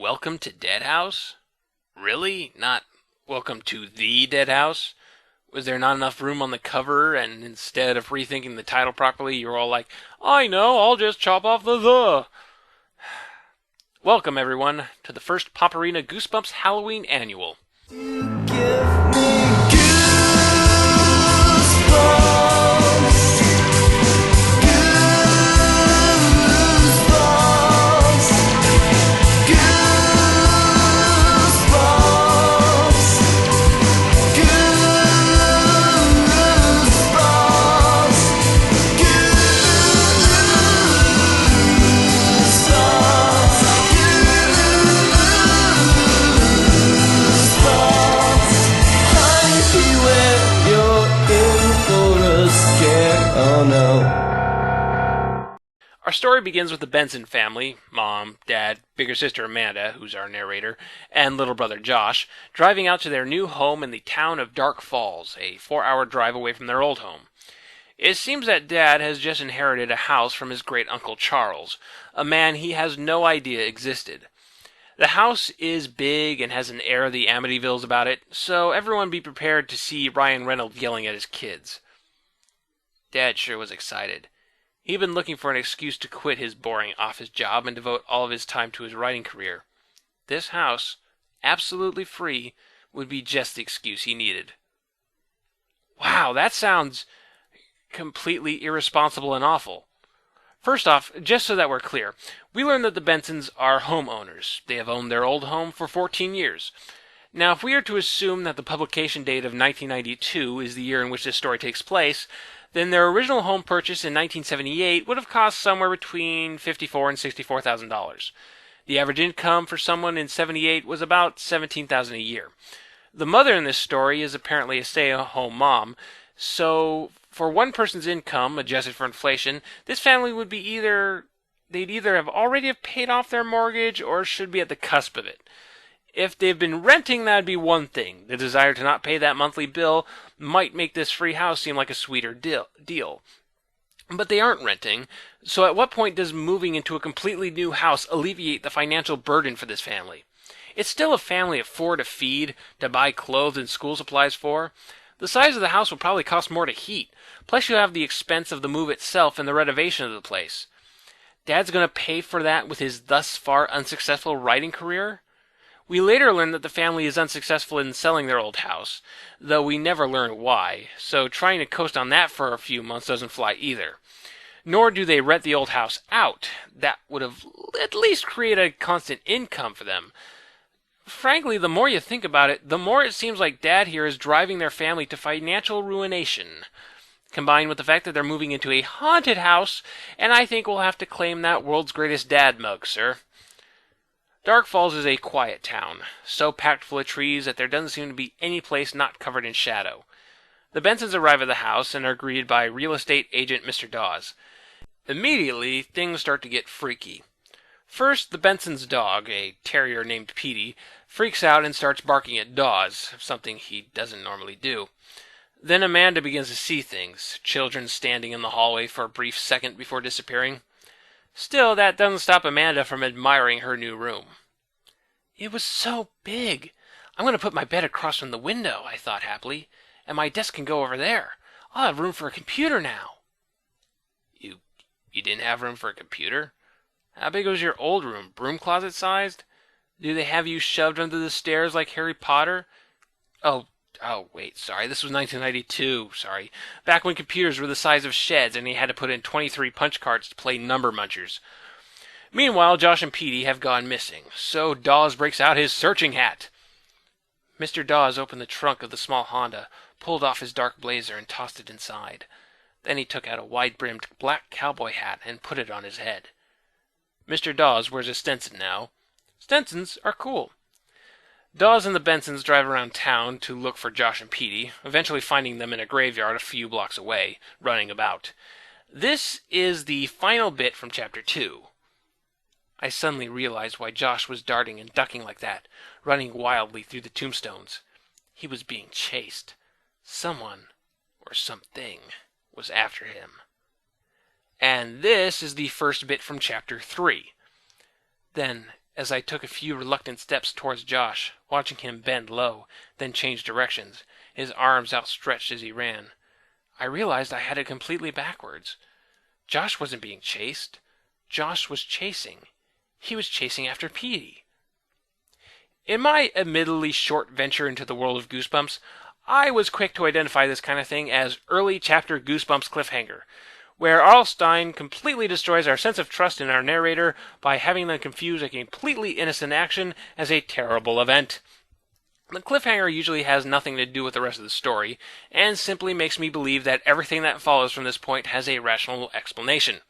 Welcome to Dead House? Really? Not welcome to the Dead House? Was there not enough room on the cover, and instead of rethinking the title properly, you were all like, I know, I'll just chop off the. Welcome, everyone, to the first Poparina Goosebumps Halloween Annual. You give me goosebumps. Our story begins with the Benson family, mom, dad, bigger sister Amanda, who's our narrator, and little brother Josh, driving out to their new home in the town of Dark Falls, a 4-hour drive away from their old home. It seems that Dad has just inherited a house from his great-uncle Charles, a man he has no idea existed. The house is big and has an air of the Amityvilles about it, so everyone be prepared to see Ryan Reynolds yelling at his kids. Dad sure was excited. He'd been looking for an excuse to quit his boring office job and devote all of his time to his writing career. This house, absolutely free, would be just the excuse he needed. Wow, that sounds completely irresponsible and awful. First off, just so that we're clear, we learn that the Bensons are homeowners. They have owned their old home for 14 years. Now, if we are to assume that the publication date of 1992 is the year in which this story takes place, then their original home purchase in 1978 would have cost somewhere between $54,000 and $64,000. The average income for someone in 78 was about $17,000 a year. The mother in this story is apparently a stay-at-home mom, so for one person's income, adjusted for inflation, this family would be they'd either have already have paid off their mortgage or should be at the cusp of it. If they've been renting, that'd be one thing. The desire to not pay that monthly bill might make this free house seem like a sweeter deal. But they aren't renting, so at what point does moving into a completely new house alleviate the financial burden for this family? It's still a family of 4 to feed, to buy clothes and school supplies for. The size of the house will probably cost more to heat, plus you have the expense of the move itself and the renovation of the place. Dad's going to pay for that with his thus far unsuccessful writing career? We later learn that the family is unsuccessful in selling their old house, though we never learn why, so trying to coast on that for a few months doesn't fly either. Nor do they rent the old house out. That would have at least created a constant income for them. Frankly, the more you think about it, the more it seems like Dad here is driving their family to financial ruination. Combined with the fact that they're moving into a haunted house, and I think we'll have to claim that world's greatest dad mug, sir. Dark Falls is a quiet town, so packed full of trees that there doesn't seem to be any place not covered in shadow. The Bensons arrive at the house and are greeted by real estate agent Mr. Dawes. Immediately, things start to get freaky. First, the Benson's dog, a terrier named Petey, freaks out and starts barking at Dawes, something he doesn't normally do. Then Amanda begins to see things, children standing in the hallway for a brief second before disappearing. Still, that doesn't stop Amanda from admiring her new room. It was so big. I'm going to put my bed across from the window, I thought happily, and my desk can go over there. I'll have room for a computer now. You didn't have room for a computer? How big was your old room? Broom closet sized? Do they have you shoved under the stairs like Harry Potter? Oh, wait, sorry, this was 1992, sorry. Back when computers were the size of sheds and he had to put in 23 punch cards to play number munchers. Meanwhile, Josh and Petey have gone missing, so Dawes breaks out his searching hat. Mr. Dawes opened the trunk of the small Honda, pulled off his dark blazer, and tossed it inside. Then he took out a wide-brimmed black cowboy hat and put it on his head. Mr. Dawes wears a Stetson now. Stetsons are cool. Dawes and the Bensons drive around town to look for Josh and Petey, eventually finding them in a graveyard a few blocks away, running about. This is the final bit from Chapter 2. I suddenly realized why Josh was darting and ducking like that, running wildly through the tombstones. He was being chased. Someone, or something, was after him. And this is the first bit from Chapter 3. Then, as I took a few reluctant steps towards Josh, watching him bend low, then change directions, his arms outstretched as he ran. I realized I had it completely backwards. Josh wasn't being chased. Josh was chasing. He was chasing after Petey. In my admittedly short venture into the world of Goosebumps, I was quick to identify this kind of thing as early chapter Goosebumps cliffhanger, where Arlstein completely destroys our sense of trust in our narrator by having them confuse a completely innocent action as a terrible event. The cliffhanger usually has nothing to do with the rest of the story, and simply makes me believe that everything that follows from this point has a rational explanation.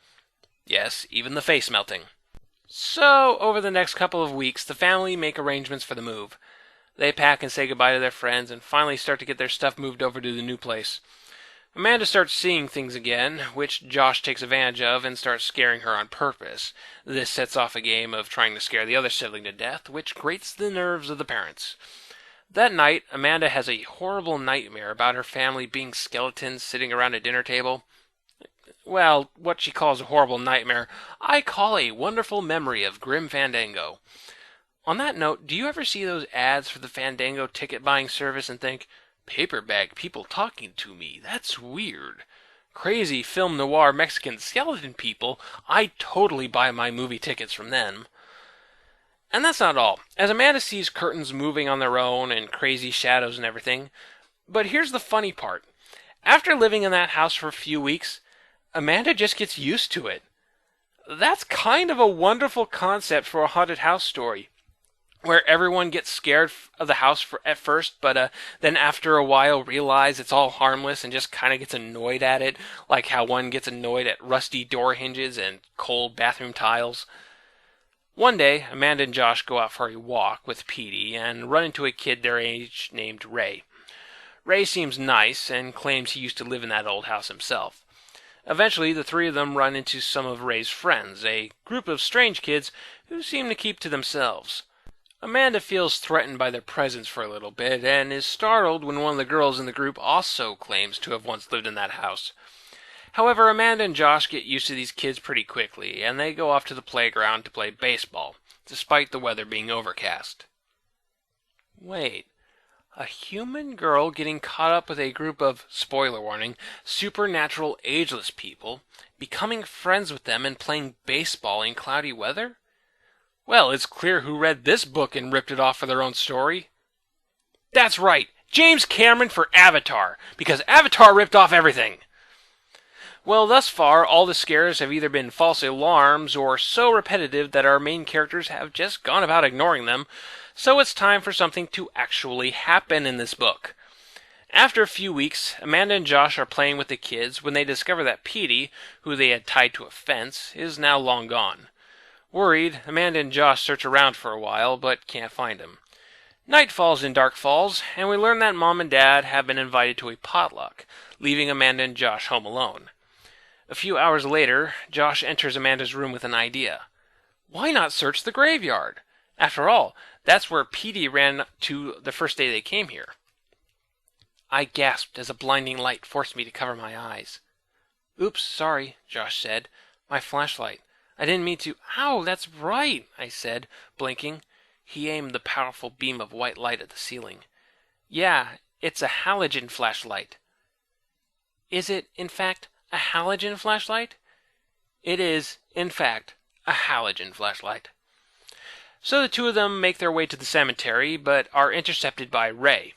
Yes, even the face melting. So, over the next couple of weeks, the family make arrangements for the move. They pack and say goodbye to their friends, and finally start to get their stuff moved over to the new place. Amanda starts seeing things again, which Josh takes advantage of and starts scaring her on purpose. This sets off a game of trying to scare the other sibling to death, which grates the nerves of the parents. That night, Amanda has a horrible nightmare about her family being skeletons sitting around a dinner table. Well, what she calls a horrible nightmare, I call a wonderful memory of grim Fandango. On that note, do you ever see those ads for the Fandango ticket buying service and think, paper bag people talking to me, that's weird. Crazy film noir Mexican skeleton people, I totally buy my movie tickets from them. And that's not all, as Amanda sees curtains moving on their own and crazy shadows and everything. But here's the funny part. After living in that house for a few weeks, Amanda just gets used to it. That's kind of a wonderful concept for a haunted house story, where everyone gets scared of the house at first, but then after a while realize it's all harmless and just kind of gets annoyed at it, like how one gets annoyed at rusty door hinges and cold bathroom tiles. One day, Amanda and Josh go out for a walk with Petey and run into a kid their age named Ray. Ray seems nice and claims he used to live in that old house himself. Eventually, the three of them run into some of Ray's friends, a group of strange kids who seem to keep to themselves. Amanda feels threatened by their presence for a little bit and is startled when one of the girls in the group also claims to have once lived in that house. However, Amanda and Josh get used to these kids pretty quickly, and they go off to the playground to play baseball, despite the weather being overcast. Wait, a human girl getting caught up with a group of, spoiler warning, supernatural ageless people, becoming friends with them and playing baseball in cloudy weather? Well, it's clear who read this book and ripped it off for their own story. That's right, James Cameron for Avatar, because Avatar ripped off everything. Well, thus far, all the scares have either been false alarms or so repetitive that our main characters have just gone about ignoring them, so it's time for something to actually happen in this book. After a few weeks, Amanda and Josh are playing with the kids when they discover that Petey, who they had tied to a fence, is now long gone. Worried, Amanda and Josh search around for a while, but can't find him. Night falls in Dark Falls, and we learn that Mom and Dad have been invited to a potluck, leaving Amanda and Josh home alone. A few hours later, Josh enters Amanda's room with an idea. Why not search the graveyard? After all, that's where Petey ran to the first day they came here. I gasped as a blinding light forced me to cover my eyes. Oops, sorry, Josh said. My flashlight. I didn't mean to. Ow, that's right, I said, blinking. He aimed the powerful beam of white light at the ceiling. Yeah, it's a halogen flashlight. Is it, in fact, a halogen flashlight? It is, in fact, a halogen flashlight. So the two of them make their way to the cemetery, but are intercepted by Ray.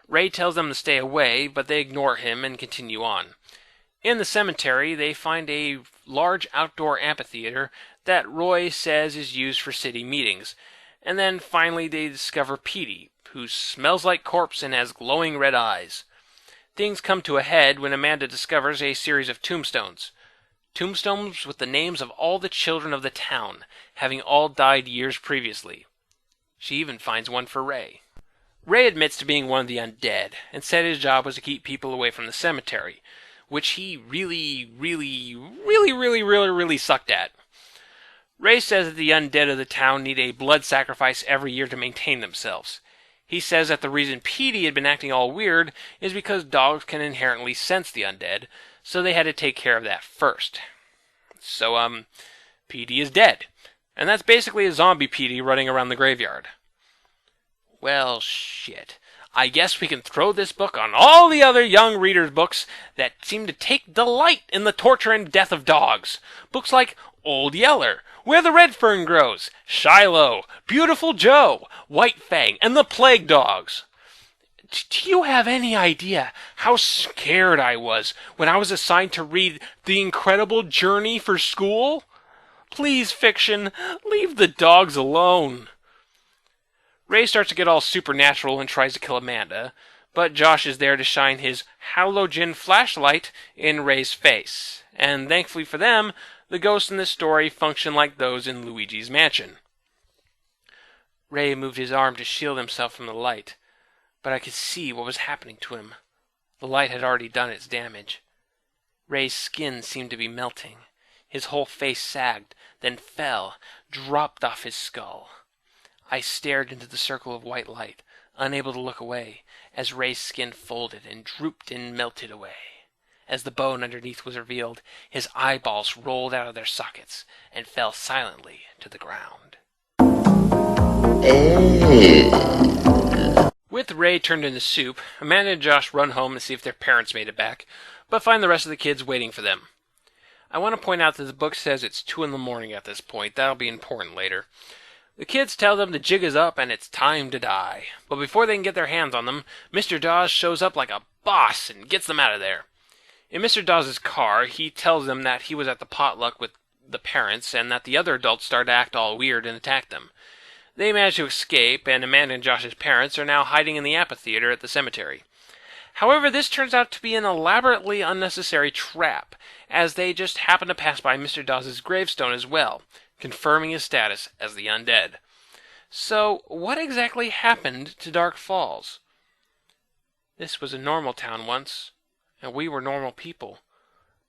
Ray tells them to stay away, but they ignore him and continue on. In the cemetery, they find a large outdoor amphitheater that Roy says is used for city meetings, and then finally they discover Petey, who smells like corpse and has glowing red eyes. Things come to a head when Amanda discovers a series of tombstones. Tombstones with the names of all the children of the town, having all died years previously. She even finds one for Ray. Ray admits to being one of the undead, and said his job was to keep people away from the cemetery, which he really sucked at. Ray says that the undead of the town need a blood sacrifice every year to maintain themselves. He says that the reason Petey had been acting all weird is because dogs can inherently sense the undead, so they had to take care of that first. So, Petey is dead. And that's basically a zombie Petey running around the graveyard. Well, shit. I guess we can throw this book on all the other young readers' books that seem to take delight in the torture and death of dogs. Books like Old Yeller, Where the Red Fern Grows, Shiloh, Beautiful Joe, White Fang, and the Plague Dogs. Do you have any idea how scared I was when I was assigned to read The Incredible Journey for school? Please, fiction, leave the dogs alone. Ray starts to get all supernatural and tries to kill Amanda, but Josh is there to shine his halogen flashlight in Ray's face. And thankfully for them, the ghosts in this story function like those in Luigi's mansion. Ray moved his arm to shield himself from the light, but I could see what was happening to him. The light had already done its damage. Ray's skin seemed to be melting. His whole face sagged, then fell, dropped off his skull. I stared into the circle of white light, unable to look away, as Ray's skin folded and drooped and melted away. As the bone underneath was revealed, his eyeballs rolled out of their sockets and fell silently to the ground. With Ray turned into soup, Amanda and Josh run home to see if their parents made it back, but find the rest of the kids waiting for them. I want to point out that the book says it's 2 a.m. at this point. That'll be important later. The kids tell them the jig is up and it's time to die. But before they can get their hands on them, Mr. Dawes shows up like a boss and gets them out of there. In Mr. Dawes' car, he tells them that he was at the potluck with the parents and that the other adults start to act all weird and attack them. They manage to escape, and Amanda and Josh's parents are now hiding in the amphitheater at the cemetery. However, this turns out to be an elaborately unnecessary trap, as they just happen to pass by Mr. Dawes' gravestone as well, confirming his status as the undead. So, what exactly happened to Dark Falls? This was a normal town once, and we were normal people.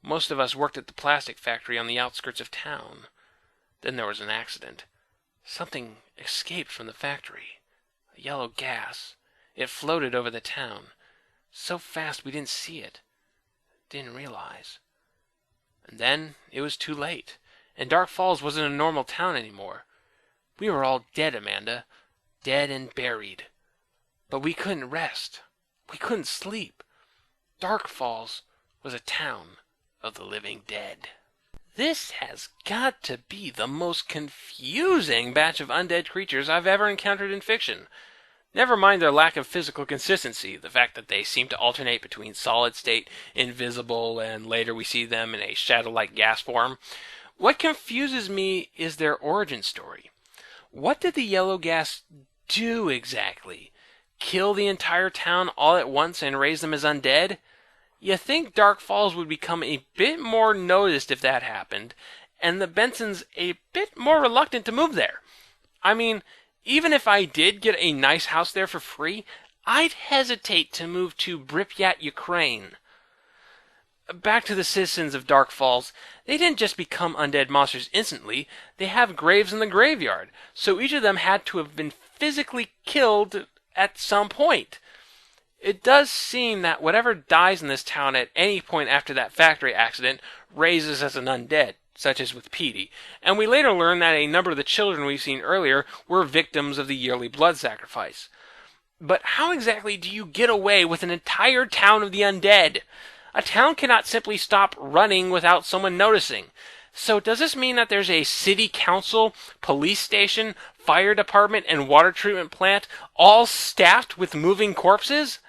Most of us worked at the plastic factory on the outskirts of town. Then there was an accident. Something escaped from the factory. A yellow gas. It floated over the town. So fast we didn't see it. Didn't realize. And then it was too late. And Dark Falls wasn't a normal town anymore. We were all dead, Amanda. Dead and buried. But we couldn't rest. We couldn't sleep. Dark Falls was a town of the living dead. This has got to be the most confusing batch of undead creatures I've ever encountered in fiction. Never mind their lack of physical consistency, the fact that they seem to alternate between solid state, invisible, and later we see them in a shadow-like gas form. What confuses me is their origin story. What did the yellow gas do exactly? Kill the entire town all at once and raise them as undead? You think Dark Falls would become a bit more noticed if that happened, and the Bensons a bit more reluctant to move there. I mean, even if I did get a nice house there for free, I'd hesitate to move to Pripyat, Ukraine. Back to the citizens of Dark Falls, they didn't just become undead monsters instantly, they have graves in the graveyard, so each of them had to have been physically killed at some point. It does seem that whatever dies in this town at any point after that factory accident raises as an undead, such as with Petey, and we later learn that a number of the children we've seen earlier were victims of the yearly blood sacrifice. But how exactly do you get away with an entire town of the undead? A town cannot simply stop running without someone noticing. So does this mean that there's a city council, police station, fire department, and water treatment plant all staffed with moving corpses?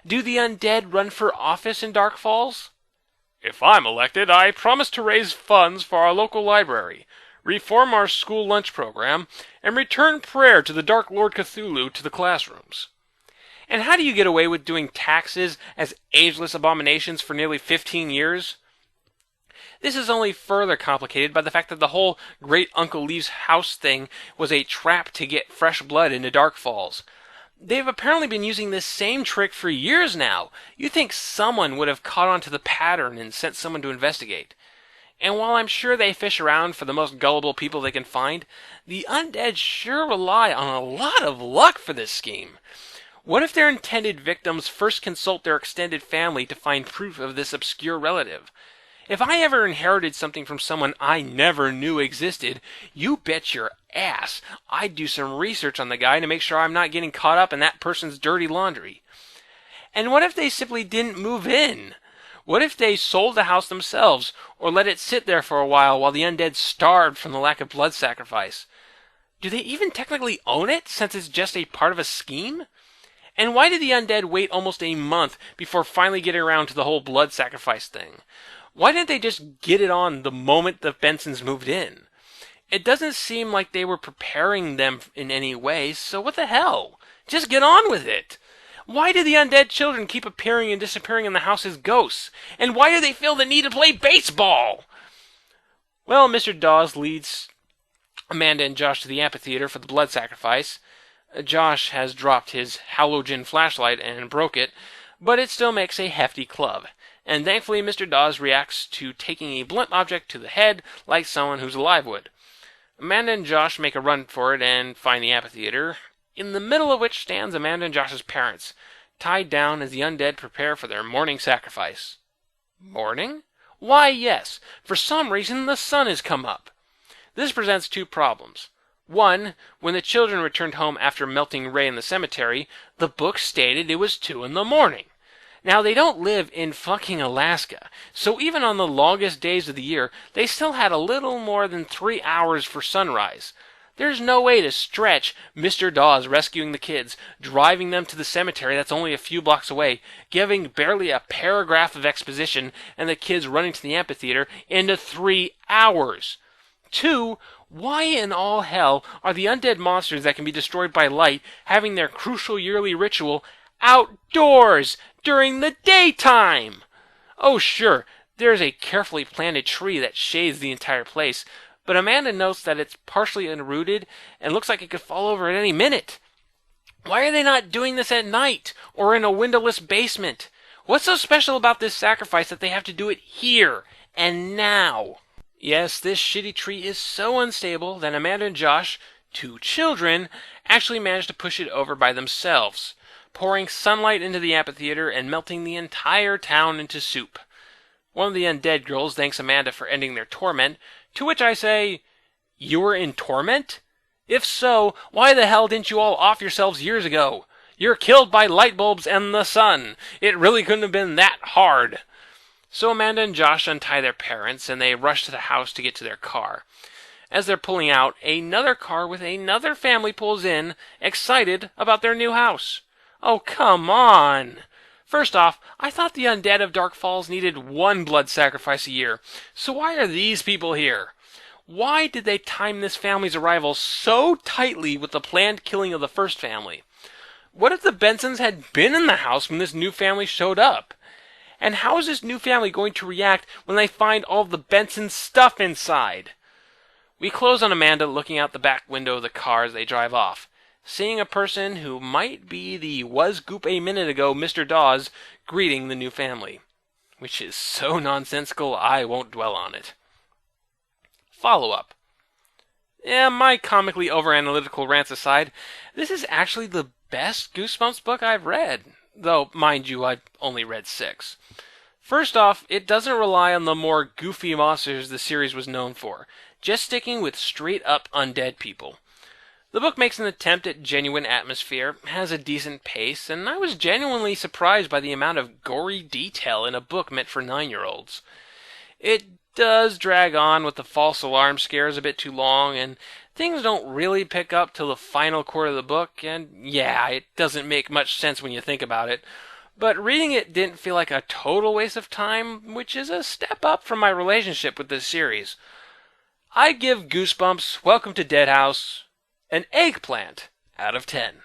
Do the undead run for office in Dark Falls? If I'm elected, I promise to raise funds for our local library, reform our school lunch program, and return prayer to the Dark Lord Cthulhu to the classrooms. And how do you get away with doing taxes as ageless abominations for nearly 15 years? This is only further complicated by the fact that the whole Great Uncle Leaves House thing was a trap to get fresh blood into Dark Falls. They've apparently been using this same trick for years now. You'd think someone would have caught on to the pattern and sent someone to investigate. And while I'm sure they fish around for the most gullible people they can find, the undead sure rely on a lot of luck for this scheme. What if their intended victims first consult their extended family to find proof of this obscure relative? If I ever inherited something from someone I never knew existed, you bet your ass I'd do some research on the guy to make sure I'm not getting caught up in that person's dirty laundry. And what if they simply didn't move in? What if they sold the house themselves, or let it sit there for a while the undead starved from the lack of blood sacrifice? Do they even technically own it, since it's just a part of a scheme? And why did the undead wait almost a month before finally getting around to the whole blood sacrifice thing? Why didn't they just get it on the moment the Bensons moved in? It doesn't seem like they were preparing them in any way, so what the hell? Just get on with it! Why do the undead children keep appearing and disappearing in the house as ghosts? And why do they feel the need to play baseball? Well, Mr. Dawes leads Amanda and Josh to the amphitheater for the blood sacrifice. Josh has dropped his halogen flashlight and broke it, but it still makes a hefty club. And thankfully Mr. Dawes reacts to taking a blunt object to the head like someone who's alive would. Amanda and Josh make a run for it and find the amphitheater, in the middle of which stands Amanda and Josh's parents, tied down as the undead prepare for their morning sacrifice. Morning? Why, yes, for some reason the sun has come up. This presents two problems. One, when the children returned home after melting Ray in the cemetery, the book stated it was 2 a.m. Now, they don't live in fucking Alaska, so even on the longest days of the year, they still had a little more than 3 hours for sunrise. There's no way to stretch Mr. Dawes rescuing the kids, driving them to the cemetery that's only a few blocks away, giving barely a paragraph of exposition, and the kids running to the amphitheater into 3 hours. 2, why in all hell are the undead monsters that can be destroyed by light having their crucial yearly ritual outdoors during the daytime? Oh, sure, there's a carefully planted tree that shades the entire place, but Amanda notes that it's partially unrooted and looks like it could fall over at any minute. Why are they not doing this at night or in a windowless basement? What's so special about this sacrifice that they have to do it here and now? Yes, this shitty tree is so unstable that Amanda and Josh, 2 children, actually managed to push it over by themselves, pouring sunlight into the amphitheater and melting the entire town into soup. One of the undead girls thanks Amanda for ending their torment, to which I say, you were in torment? If so, why the hell didn't you all off yourselves years ago? You're killed by light bulbs and the sun. It really couldn't have been that hard. So Amanda and Josh untie their parents, and they rush to the house to get to their car. As they're pulling out, another car with another family pulls in, excited about their new house. Oh, come on! First off, I thought the undead of Dark Falls needed 1 blood sacrifice a year, so why are these people here? Why did they time this family's arrival so tightly with the planned killing of the first family? What if the Bensons had been in the house when this new family showed up? And how is this new family going to react when they find all of the Benson stuff inside? We close on Amanda looking out the back window of the car as they drive off, seeing a person who might be the was goop a minute ago Mr. Dawes greeting the new family, which is so nonsensical I won't dwell on it. Follow-up. Yeah, my comically over-analytical rants aside, this is actually the best Goosebumps book I've read. Though, mind you, I've only read 6. First off, it doesn't rely on the more goofy monsters the series was known for, just sticking with straight-up undead people. The book makes an attempt at genuine atmosphere, has a decent pace, and I was genuinely surprised by the amount of gory detail in a book meant for 9-year-olds. It does drag on with the false alarm scares a bit too long, and things don't really pick up till the final quarter of the book, and yeah, it doesn't make much sense when you think about it. But reading it didn't feel like a total waste of time, which is a step up from my relationship with this series. I give Goosebumps Welcome to Deadhouse an eggplant out of 10.